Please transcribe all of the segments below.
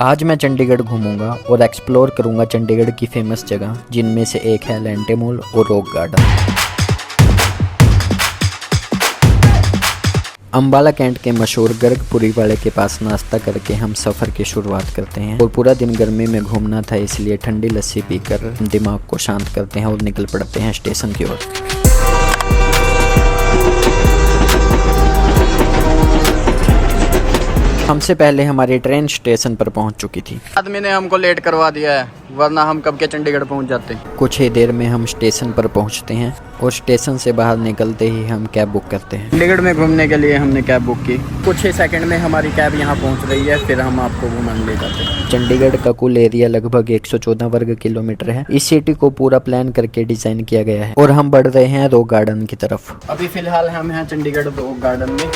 आज मैं चंडीगढ़ घूमूंगा और एक्सप्लोर करूंगा चंडीगढ़ की फेमस जगह, जिनमें से एक है एलेंटे मॉल और रॉक गार्डन। अम्बाला कैंट के मशहूर गर्गपुरी वाले के पास नाश्ता करके हम सफ़र की शुरुआत करते हैं। और पूरा दिन गर्मी में घूमना था, इसलिए ठंडी लस्सी पीकर दिमाग को शांत करते हैं और निकल पड़ते हैं स्टेशन की ओर। हमसे पहले हमारी ट्रेन स्टेशन पर पहुंच चुकी थी। आदमी ने हमको लेट करवा दिया है, वरना हम कब के चंडीगढ़ पहुंच जाते। कुछ ही देर में हम स्टेशन पर पहुंचते हैं और स्टेशन से बाहर निकलते ही हम कैब बुक करते हैं। चंडीगढ़ में घूमने के लिए हमने कैब बुक की। कुछ ही सेकंड में हमारी कैब यहां पहुंच रही है, फिर हम आपको घुमाने ले जाते हैं। चंडीगढ़ का कुल एरिया लगभग 114 वर्ग किलोमीटर है। इस सिटी को पूरा प्लान करके डिजाइन किया गया है और हम बढ़ रहे हैं रॉक गार्डन की तरफ। अभी फिलहाल हम हैं चंडीगढ़ रॉक गार्डन में।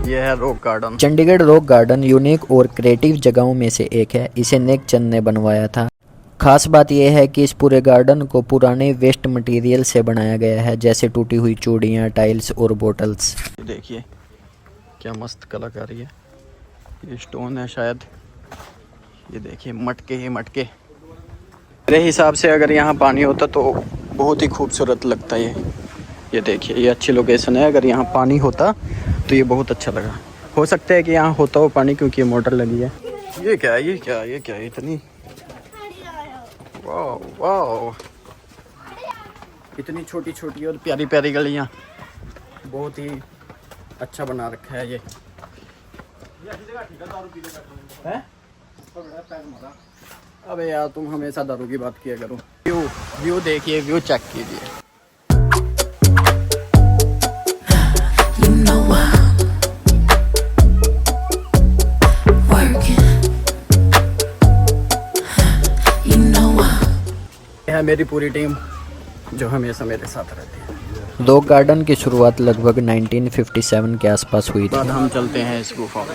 यह है rock garden. Chandigarh rock garden unique और क्रिएटिव जगहों में से एक है। इसे नेक चंद ने बनवाया था। खास बात यह है कि इस पूरे गार्डन को पुराने वेस्ट मटेरियल से बनाया गया है, जैसे टूटी हुई चूड़ियाँ, टाइल्स और बोटल्स। देखिए क्या मस्त कलाकारी है। ये स्टोन है शायद। ये देखिए मटके ही मटके। मेरे हिसाब से अगर यहाँ पानी होता तो बहुत ही खूबसूरत लगता है। ये देखिए ये अच्छी लोकेशन है। अगर यहाँ पानी होता तो ये बहुत अच्छा लगा। हो सकता है कि यहाँ होता हो पानी, क्योंकि ये मोटर लगी है। ये क्या है, ये क्या है, ये क्या है इतनी, वाह वाह, इतनी छोटी छोटी और प्यारी प्यारी गलियाँ। बहुत ही अच्छा बना रखा है ये। है? अबे यार तुम हमेशा दारू की बात किया करो। व्यू देखिए, व्यू चेक कीजिए। है मेरी पूरी टीम जो हमेशा मेरे साथ रहती है। रॉक गार्डन की शुरुआत लगभग 1957 के आसपास हुई थी। बाद हम चलते हैं इस गुफा में।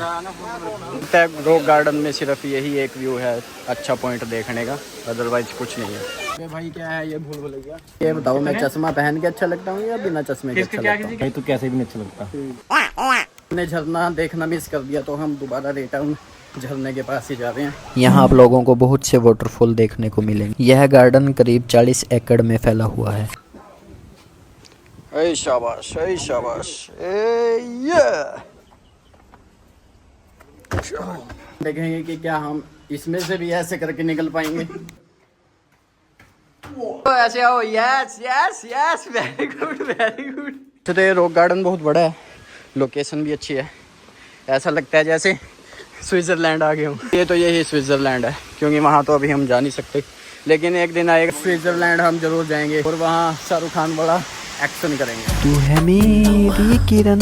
रॉक गार्डन में सिर्फ यही एक व्यू है अच्छा पॉइंट देखने का, अदरवाइज कुछ नहीं है। ये भाई क्या है, ये भूल भुलैया। ये बताओ मैं चश्मा पहन के अच्छा लगता हूँ या बिना चश्मे के अच्छा लगता हूँ? तो कैसे भी नहीं अच्छा लगता। हमने झरना देखना मिस कर दिया, तो हम दोबारा रिटर्न झरने के पास ही जा रहे हैं। यहाँ आप लोगों को बहुत से वाटरफॉल देखने को मिलेंगे। यह गार्डन करीब 40 एकड़ में फैला हुआ है। ए शाबाश, ए शाबाश, ए ये। देखेंगे कि क्या हम इसमें से भी ऐसे करके निकल पाएंगे। तो ऐसे आओ। Yes yes yes, very good very good. तो ये रॉक गार्डन बहुत बड़ा है, लोकेशन भी अच्छी है। ऐसा लगता है जैसे स्विट्जरलैंड आ गए हूँ। ये तो यही स्विट्जरलैंड है, क्योंकि वहाँ तो अभी हम जा नहीं सकते, लेकिन एक दिन आएगा स्विट्जरलैंड हम जरूर जाएंगे और वहाँ शाहरुख खान बड़ा एक्शन करेंगे। तू है मेरी किरण।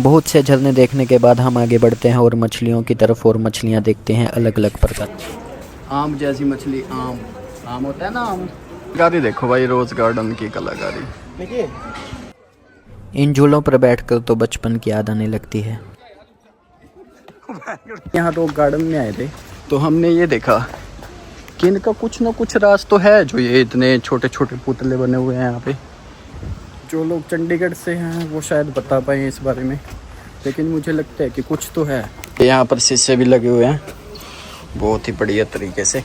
बहुत से झरने देखने के बाद हम आगे बढ़ते हैं और मछलियों की तरफ, और मछलियाँ देखते हैं अलग अलग प्रकार। आम जैसी मछली, आम आम होता है ना, आम। कलाकारी देखो भाई, रोज गार्डन की कलाकारी देखिए। इन झूलों पर बैठकर तो बचपन की याद आने लगती है। यहाँ रॉक गार्डन में आए थे तो हमने ये देखा कि इनका कुछ ना कुछ राज तो है, जो ये इतने छोटे छोटे पुतले बने हुए हैं यहाँ पे। जो लोग चंडीगढ़ से हैं वो शायद बता पाए इस बारे में, लेकिन मुझे लगता है कि कुछ तो है। यहाँ पर शीशे भी लगे हुए हैं बहुत ही बढ़िया तरीके से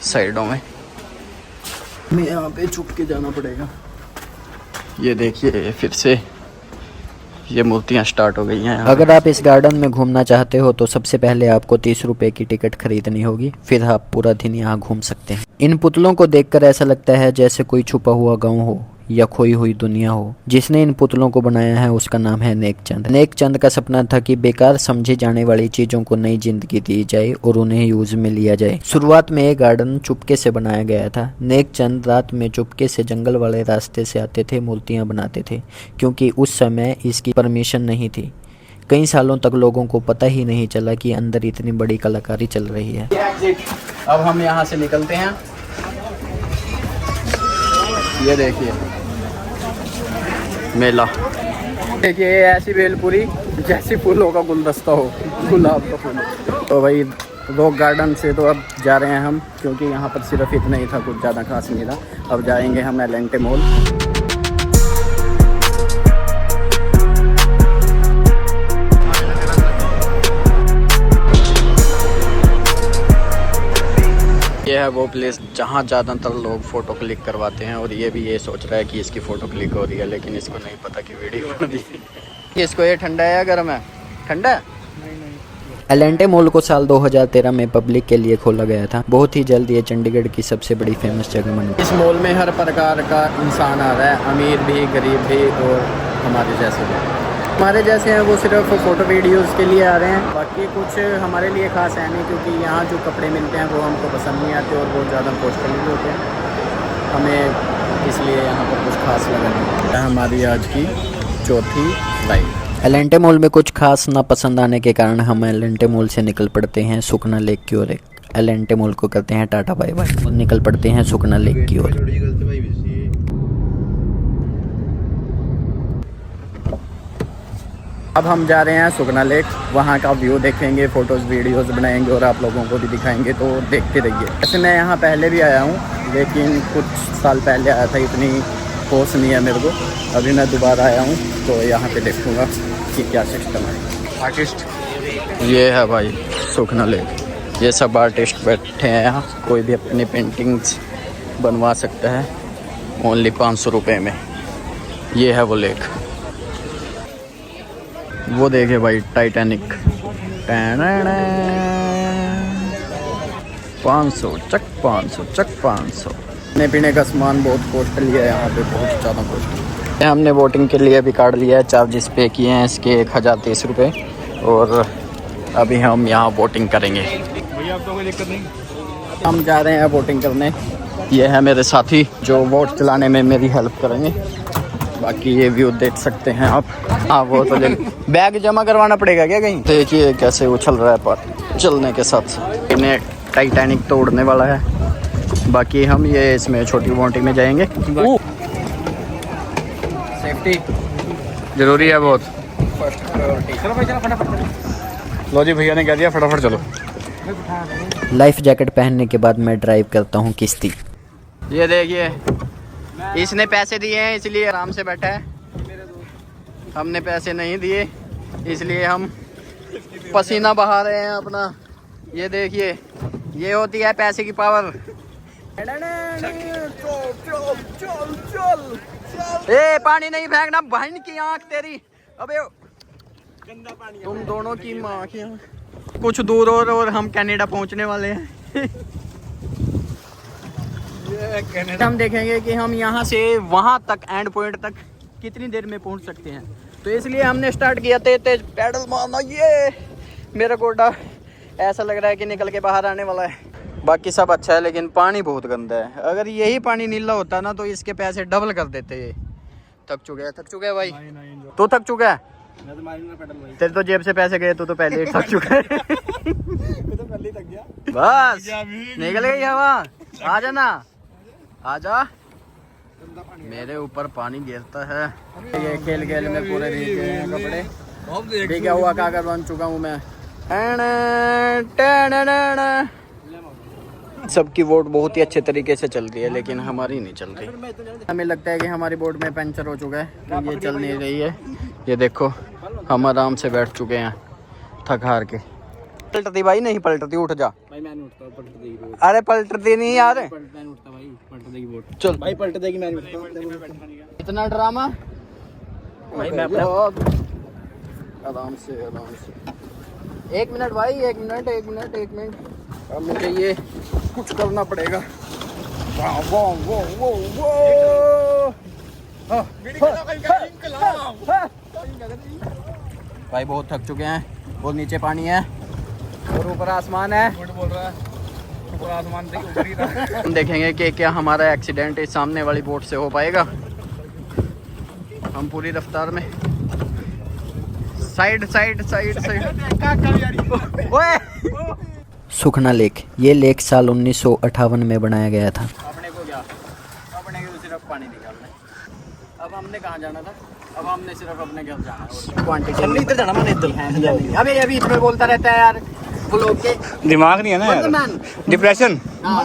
साइडों में। हमें यहाँ पे छुप के जाना पड़ेगा। ये देखिए फिर से ये मूर्तियाँ स्टार्ट हो गई हैं। अगर आप इस गार्डन में घूमना चाहते हो तो सबसे पहले आपको 30 रुपए की टिकट खरीदनी होगी, फिर आप पूरा दिन यहाँ घूम सकते हैं। इन पुतलों को देखकर ऐसा लगता है जैसे कोई छुपा हुआ गांव हो या खोई हुई दुनिया हो। जिसने इन पुतलों को बनाया है उसका नाम है नेक चंद। नेक चंद का सपना था कि बेकार समझे जाने वाली चीजों को नई जिंदगी दी जाए और उन्हें यूज में लिया जाए। शुरुआत में ये गार्डन चुपके से बनाया गया था। नेक चंद रात में चुपके से जंगल वाले रास्ते से आते थे, मूर्तियां बनाते थे, क्योंकि उस समय इसकी परमिशन नहीं थी। कई सालों तक लोगों को पता ही नहीं चला कि अंदर इतनी बड़ी कलाकारी चल रही है। अब हम यहाँ से निकलते हैं। ये देखिए मेला। देखिए ऐसी भेलपुरी जैसी फूलों का गुलदस्ता हो, गुलाब का फूल। तो भाई रॉक गार्डन से तो अब जा रहे हैं हम, क्योंकि यहाँ पर सिर्फ इतना ही था, कुछ ज़्यादा खास नहीं था। अब जाएंगे हम एलेंटे मॉल। ये है वो प्लेस जहाँ ज़्यादातर लोग फ़ोटो क्लिक करवाते हैं, और ये भी ये सोच रहा है कि इसकी फ़ोटो क्लिक हो रही है, लेकिन इसको नहीं पता कि वीडियो बन रही है। इसको ये ठंडा है या गर्म है? ठंडा है। एलेंटे मॉल को साल 2013 में पब्लिक के लिए खोला गया था। बहुत ही जल्द ये चंडीगढ़ की सबसे बड़ी फेमस जगह बन गई। इस मॉल में हर प्रकार का इंसान आ रहा है, अमीर भी, गरीब भी, और हमारे जैसे भी। हमारे जैसे हैं वो सिर्फ फ़ोटो वीडियोज़ के लिए आ रहे हैं, बाकी कुछ हमारे लिए ख़ास है नहीं, क्योंकि यहाँ जो कपड़े मिलते हैं वो हमको पसंद नहीं आते और बहुत ज़्यादा कॉस्टली भी होते हैं हमें, इसलिए यहाँ पर कुछ खास लगा नहीं। हमारी आज की चौथी फ्लाइट। एलेंटे मॉल में कुछ खास ना पसंद आने के कारण हम एलेंटे मॉल से निकल पड़ते हैं सुखना लेक की ओर। एलेंटे मॉल को करते हैं टाटा बाय बाय और निकल पड़ते हैं सुखना लेक की ओर। अब हम जा रहे हैं सुखना लेक, वहाँ का व्यू देखेंगे, फ़ोटोज़ वीडियोज़ बनाएंगे और आप लोगों को भी दिखाएंगे, तो देखते रहिए। वैसे मैं यहाँ पहले भी आया हूँ, लेकिन कुछ साल पहले आया था, इतनी होश नहीं है मेरे को। अभी मैं दोबारा आया हूँ तो यहाँ पे देखूँगा कि क्या सिस्टम है। आर्टिस्ट ये है भाई सुखना लेक, ये सब आर्टिस्ट बैठे हैं यहाँ, कोई भी अपनी पेंटिंग्स बनवा सकता है ओनली 500 रुपये में। ये है वो लेक। वो देखे भाई टाइटैनिक, 500 चक 500 चक 500। खाने पीने का सामान बहुत कॉस्टली है यहाँ पे, बहुत ज़्यादा कॉस्टली। हमने वोटिंग के लिए भी कार्ड लिया है, चार्जेस पे किए हैं इसके 1030 रुपये, और अभी हम यहाँ वोटिंग करेंगे। भैया आपको कोई दिक्कत नहीं। हम जा रहे हैं वोटिंग करने। ये है मेरे साथी जो वोट चलाने में मेरी हेल्प करेंगे। बाकी ये व्यू देख सकते हैं आप। हाँ वो तो बैग जमा करवाना पड़ेगा क्या कहीं? देखिए कैसे उछल रहा है पर चलने के साथ साथ। इन्हें टाइटैनिक तो उड़ने वाला है। बाकी हम ये इसमें छोटी वोटिंग में जाएंगे। सेफ्टी जरूरी है बहुत। चलो भाई चलो फटाफट। लो जी भैया ने कह दिया फटाफट चलो। लाइफ जैकेट पहनने के बाद मैं ड्राइव करता हूँ किश्ती। ये देखिए इसने पैसे दिए हैं इसलिए आराम से बैठा है, हमने पैसे नहीं दिए इसलिए हम पसीना बहा रहे हैं अपना। ये देखिए ये होती है पैसे की पावर। ए पानी नहीं फेंकना बहन की आंख तेरी। अबे तुम दोनों की माँ की आंख। कुछ दूर और हम कनाडा पहुंचने वाले हैं। हम देखेंगे कि हम यहाँ से वहाँ तक एंड पॉइंट तक कितनी देर में पहुँच सकते हैं, तो इसलिए हमने स्टार्ट किया तेज तेज पैडल मारना। ये मेरा गोडा ऐसा लग रहा है कि निकल के बाहर आने वाला है। बाकी सब अच्छा है लेकिन पानी बहुत गंदा है। अगर यही पानी नीला होता ना तो इसके पैसे डबल कर देते। थक चुका है भाई। तू थक चुका है? तेरे तो जेब से पैसे गए, तू तो पहले ही थक चुका है। बस निकल गई हवा। आ जाना आजा। मेरे ऊपर पानी गिरता है। ये खेल खेल में पूरे भीग गए हैं कपड़े। भीगा हुआ कागज बन चुका हूँ मैं। सबकी वोट बहुत ही अच्छे तरीके से चल रही है लेकिन हमारी नहीं चल रही। हमें लगता है कि हमारी बोट में पंचर हो चुका है कि ये चल नहीं रही है। ये देखो हम आराम से बैठ चुके हैं थक हार के। पलटती भाई नहीं पलटती, उठ जा भाई मैं नहीं उठता, पलट देगी। अरे पलटती नहीं यार। मैं उठता भाई, पलट देगी बोट। चल भाई पलट देगी, मैं नहीं उठता। इतना ड्रामा भाई मैं अपना आराम से। एक मिनट भाई, एक मिनट। अब मुझे ये कुछ करना पड़ेगा। भाई बहुत थक चुके हैं। बहुत नीचे पानी है और ऊपर आसमान है। बोल रहा है ऊपर आसमान से ऊपर ही था। हम देखेंगे कि क्या हमारा एक्सीडेंट इस सामने वाली बोट से हो पाएगा। हम पूरी रफ्तार में साइड। ओए सुखना लेक, ये लेक साल 1958 में बनाया गया था। अपने को क्या, अपने को सिर्फ पानी निकालना। अब हमने कहाँ जाना था? अब हमने सिर्फ अपने घर जाना। क्वांटिटी इधर जाना, मैंने इधर। अबे अभी इसमें बोलता रहता है यार। ब्लॉग के दिमाग नहीं है ना यार। डिप्रेशन। चलाओ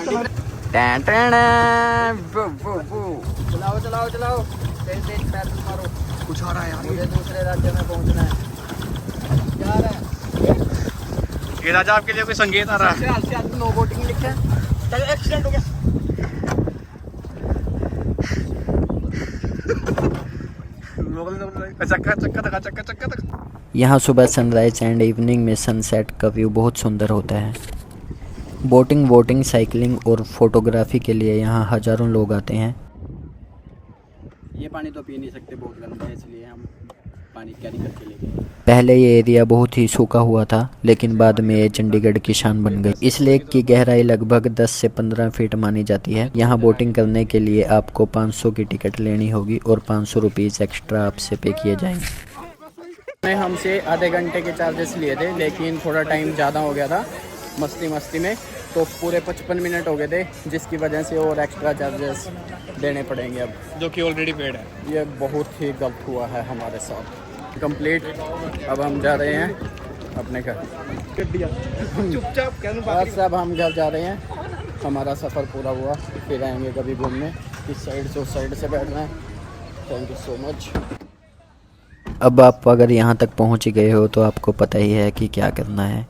तेज पैदल मारो। कुछ आ रहा है यार, मुझे दूसरे राज्य में पहुंचना है। क्या है ये राजा आपके लिए कोई संकेत आ रहा है? नो वोटिंग लिखा है। एक्सीडेंट हो गया। चक्का चक्का चक्का चक्का चक्का। यहाँ सुबह सनराइज एंड इवनिंग में सनसेट का व्यू बहुत सुंदर होता है। बोटिंग, वोटिंग, साइकिलिंग और फोटोग्राफी के लिए यहाँ हजारों लोग आते हैं। ये पानी तो पी नहीं सकते, बहुत गंदा है, इसलिए हम पानी कैरी करके ले गए। पहले ये एरिया बहुत ही सूखा हुआ था, लेकिन बाद में ये चंडीगढ़ की शान बन गई। इस लेक की गहराई लगभग 10 से 15 फीट मानी जाती है। यहाँ बोटिंग करने के लिए आपको 500 की टिकट लेनी होगी और 500 रुपीज़ एक्स्ट्रा आपसे पे किए जाएंगे। हमसे आधे घंटे के चार्जेस लिए थे, लेकिन थोड़ा टाइम ज़्यादा हो गया था मस्ती में, तो पूरे 55 मिनट हो गए थे, जिसकी वजह से और एक्स्ट्रा चार्जेस देने पड़ेंगे अब, जो कि ऑलरेडी पेड है। ये बहुत ही गलत हुआ है हमारे साथ। कंप्लीट, अब हम जा रहे हैं अपने घर। चुपचाप बस अब हम घर जा रहे हैं, हमारा सफ़र पूरा हुआ, फिर आएंगे कभी घूमने। इस साइड से उस साइड से बैठना है। Thank you so much. अब आप अगर यहाँ तक पहुँच गए हो तो आपको पता ही है कि क्या करना है।